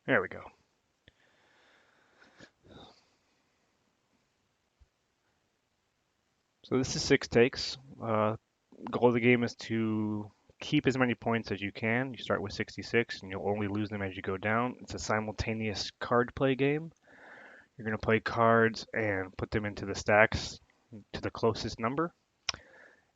There we go. So this is 6 takes. Goal of the game is to keep as many points as you can. You start with 66, and you'll only lose them as you go down. It's a simultaneous card play game. You're going to play cards and put them into the stacks to the closest number.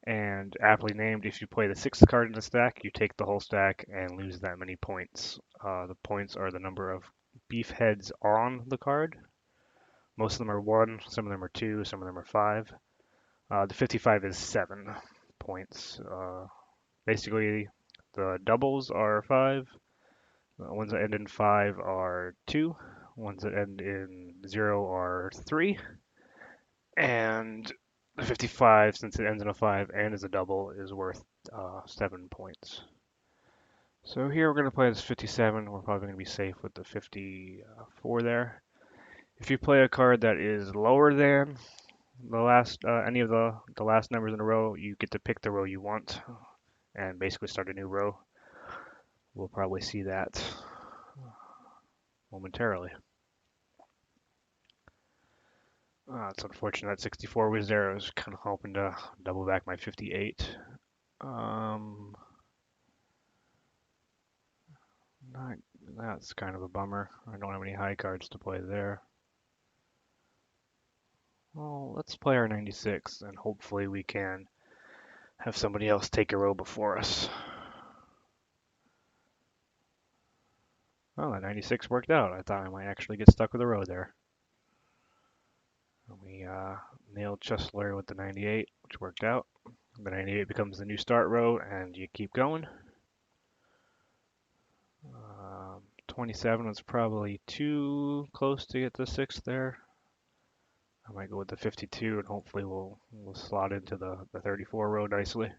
And aptly named, if you play the sixth card in the stack, you take the whole stack and lose that many points. The points are the number of beef heads on the card. Most of them are 1, some of them are 2, some of them are 5. The 55 is 7 points. Basically, the doubles are 5. The ones that end in 5 are 2. Ones that end in 0 are 3. And the 55, since it ends in a 5 and is a double, is worth 7 points. So here we're going to play this 57. We're probably going to be safe with the 54 there. If you play a card that is lower than the last any of the last numbers in a row, you get to pick the row you want and basically start a new row. We'll probably see that momentarily. It's unfortunate that 64 was there. I was kind of hoping to double back my 58. Um, not, that's kind of a bummer. I don't have any high cards to play there. Well, let's play our 96 and hopefully we can have somebody else take a row before us. Well, that 96 worked out. I thought I might actually get stuck with a row there. We nailed Chesler with the 98, which worked out. The 98 becomes the new start row, and you keep going. 27 was probably too close to get the 6 there. I might go with the 52, and hopefully we'll slot into the 34 row nicely.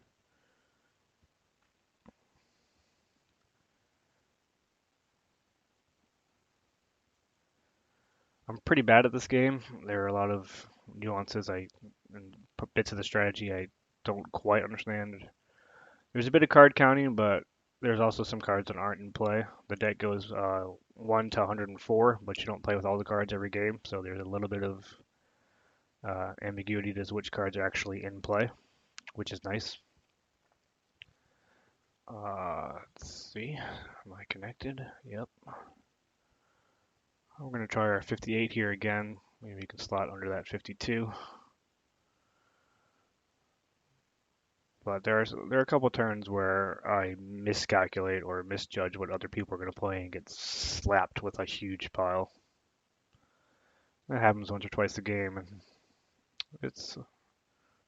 I'm pretty bad at this game. There are a lot of nuances and bits of the strategy I don't quite understand. There's a bit of card counting, but there's also some cards that aren't in play. The deck goes 1 to 104, but you don't play with all the cards every game, so there's a little bit of ambiguity as to which cards are actually in play, which is nice. Let's see. Am I connected? Yep. We're going to try our 58 here again. Maybe you can slot under that 52. But there are a couple turns where I miscalculate or misjudge what other people are going to play and get slapped with a huge pile. That happens once or twice a game, and it's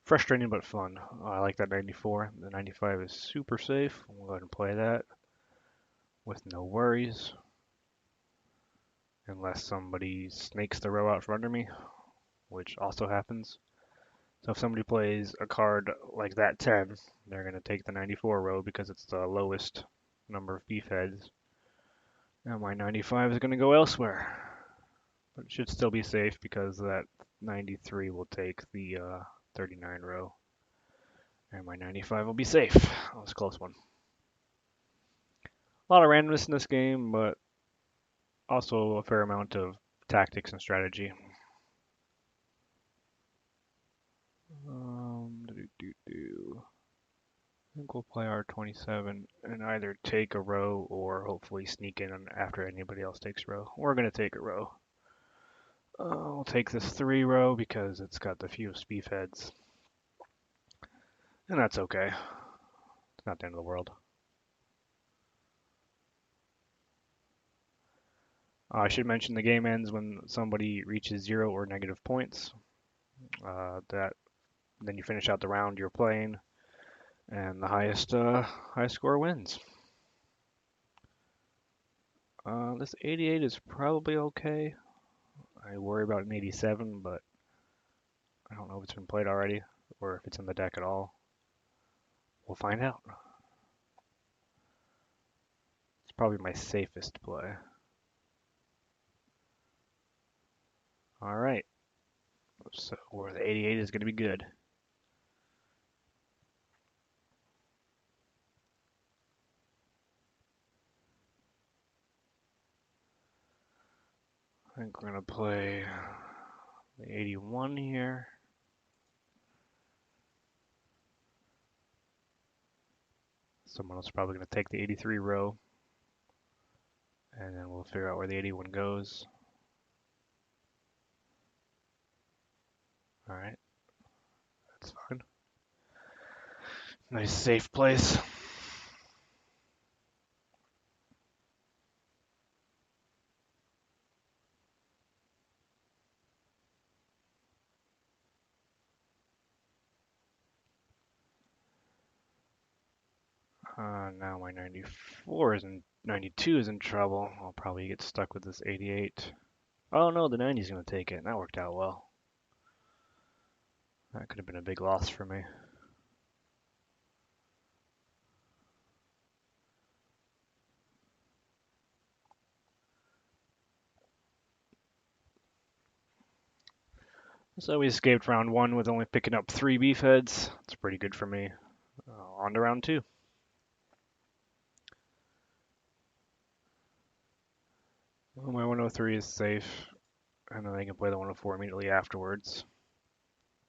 frustrating but fun. I like that 94. The 95 is super safe. We'll go ahead and play that with no worries. Unless somebody snakes the row out from under me, which also happens. So if somebody plays a card like that 10, they're going to take the 94 row because it's the lowest number of beef heads. And my 95 is going to go elsewhere. But it should still be safe because that 93 will take the 39 row. And my 95 will be safe. That was a close one. A lot of randomness in this game, but also a fair amount of tactics and strategy. I think we'll play our 27 and either take a row or hopefully sneak in after anybody else takes a row. We're going to take a row. We'll take this 3 row because it's got the fewest beef heads. And that's okay. It's not the end of the world. I should mention the game ends when somebody reaches 0 or negative points. Then you finish out the round you're playing, and the highest score wins. This 88 is probably okay. I worry about an 87, but I don't know if it's been played already or if it's in the deck at all. We'll find out. It's probably my safest play. All right. So where the 88 is going to be good. I think we're gonna play the 81 here. Someone else is probably gonna take the 83 row, and then we'll figure out where the 81 goes. All right, that's fine. Nice safe place. Now my 94 is in 92 is in trouble. I'll probably get stuck with this 88. Oh no, the 90 is gonna take it. That worked out well. That could have been a big loss for me. So we escaped round one with only picking up 3 beef heads. It's pretty good for me. On to round two. Well, my 103 is safe, and then I can play the 104 immediately afterwards,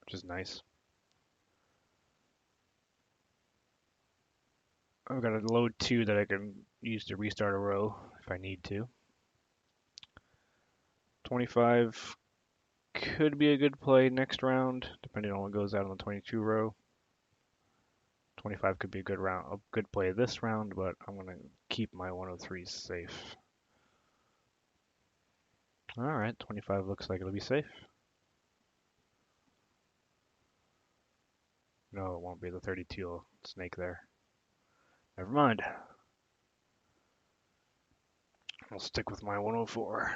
which is nice. I've got a load 2 that I can use to restart a row if I need to. 25 could be a good play next round, depending on what goes out on the 22 row. 25 could be a good play this round, but I'm gonna keep my 103s safe. All right, 25 looks like it'll be safe. No, it won't be. The 32 will snake there. Never mind. I'll stick with my 104.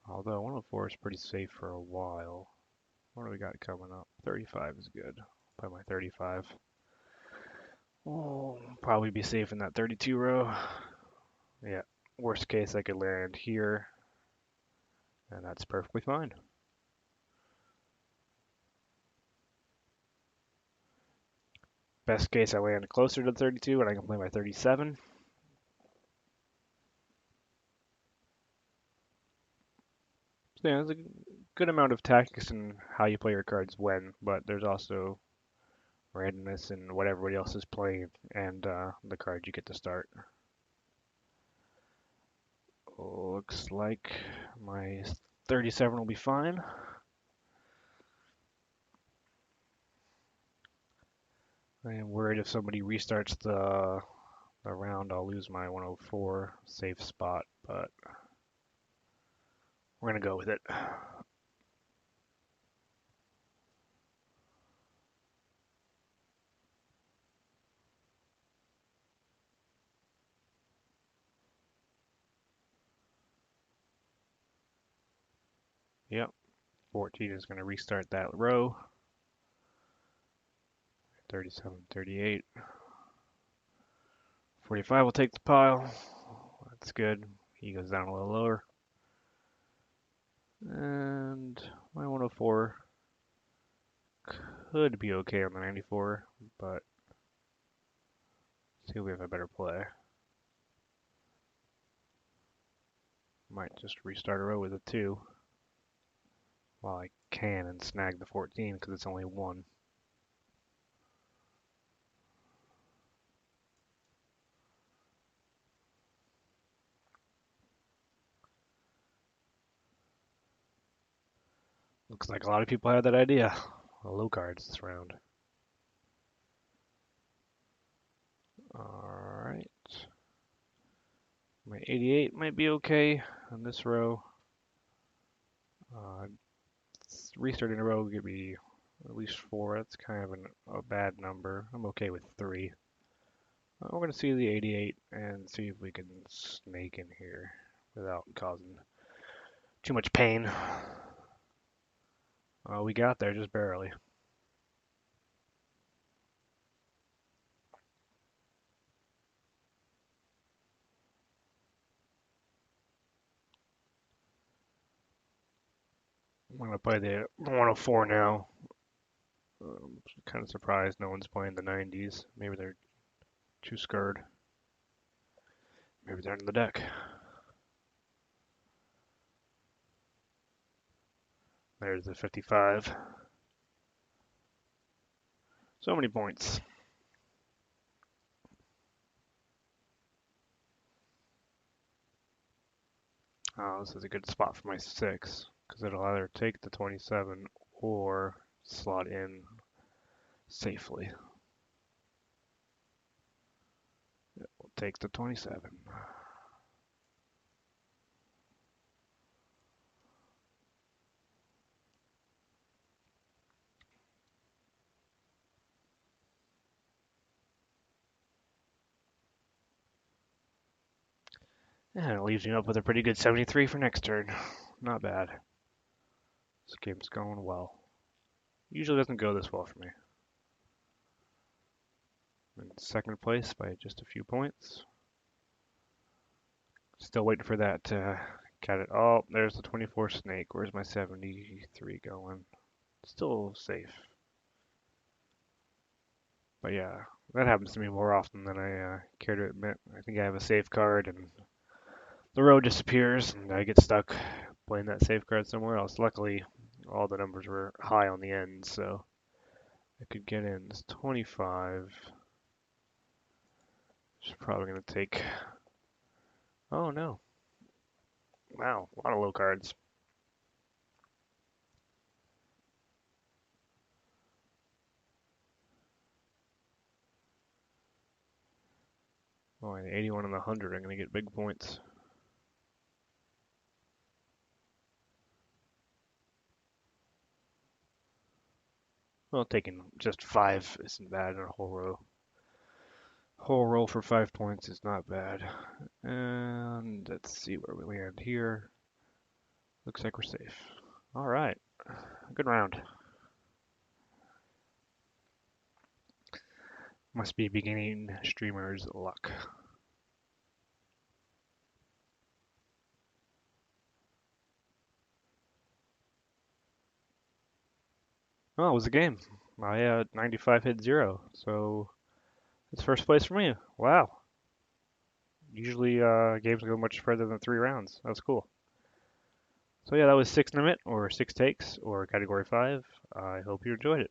Although 104 is pretty safe for a while. What do we got coming up? 35 is good. Play my 35. Oh, probably be safe in that 32 row. Yeah, worst case I could land here, and that's perfectly fine. Best case I land closer to 32 and I can play my 37. So yeah, there's a good amount of tactics in how you play your cards when, but there's also randomness in what everybody else is playing and the cards you get to start. Looks like my 37 will be fine. I am worried if somebody restarts the round, I'll lose my 104 safe spot, but we're going to go with it. Yep, 14 is going to restart that row. 37, 38. 45 will take the pile. That's good. He goes down a little lower. And my 104 could be okay on the 94, but see if we have a better play. Might just restart a row with a 2 while I can and snag the 14 because it's only 1. Looks like a lot of people had that idea. Low cards this round. Alright. My 88 might be okay on this row. Restarting a row would give me at least 4. That's kind of a bad number. I'm okay with 3. We're going to see the 88 and see if we can snake in here without causing too much pain. We got there just barely. I'm going to play the 104 now. Kind of surprised no one's playing the 90s. Maybe they're too scared. Maybe they're in the deck. There's the 55. So many points. Oh, this is a good spot for my 6, because it'll either take the 27 or slot in safely. It will take the 27. And it leaves me up with a pretty good 73 for next turn. Not bad. This game's going well. Usually doesn't go this well for me. In second place by just a few points. Still waiting for that cat it. Oh, there's the 24 snake. Where's my 73 going? Still safe. But yeah, that happens to me more often than I care to admit. I think I have a safe card and the road disappears and I get stuck playing that safe card somewhere else. Luckily, all the numbers were high on the end, so I could get in. It's 25. It's probably going to take. Oh no. Wow, a lot of low cards. Oh, and 81 and 100. I'm going to get big points. Well, taking just 5 isn't bad in a whole row. Whole roll for 5 points is not bad. And let's see where we land here. Looks like we're safe. All right, good round. Must be beginning streamer's luck. Oh, it was a game. I had 95 hit 0, so it's first place for me. Wow. Usually games go much further than 3 rounds. That's cool. So yeah, that was 6 nimmt or 6 takes or category 5. I hope you enjoyed it.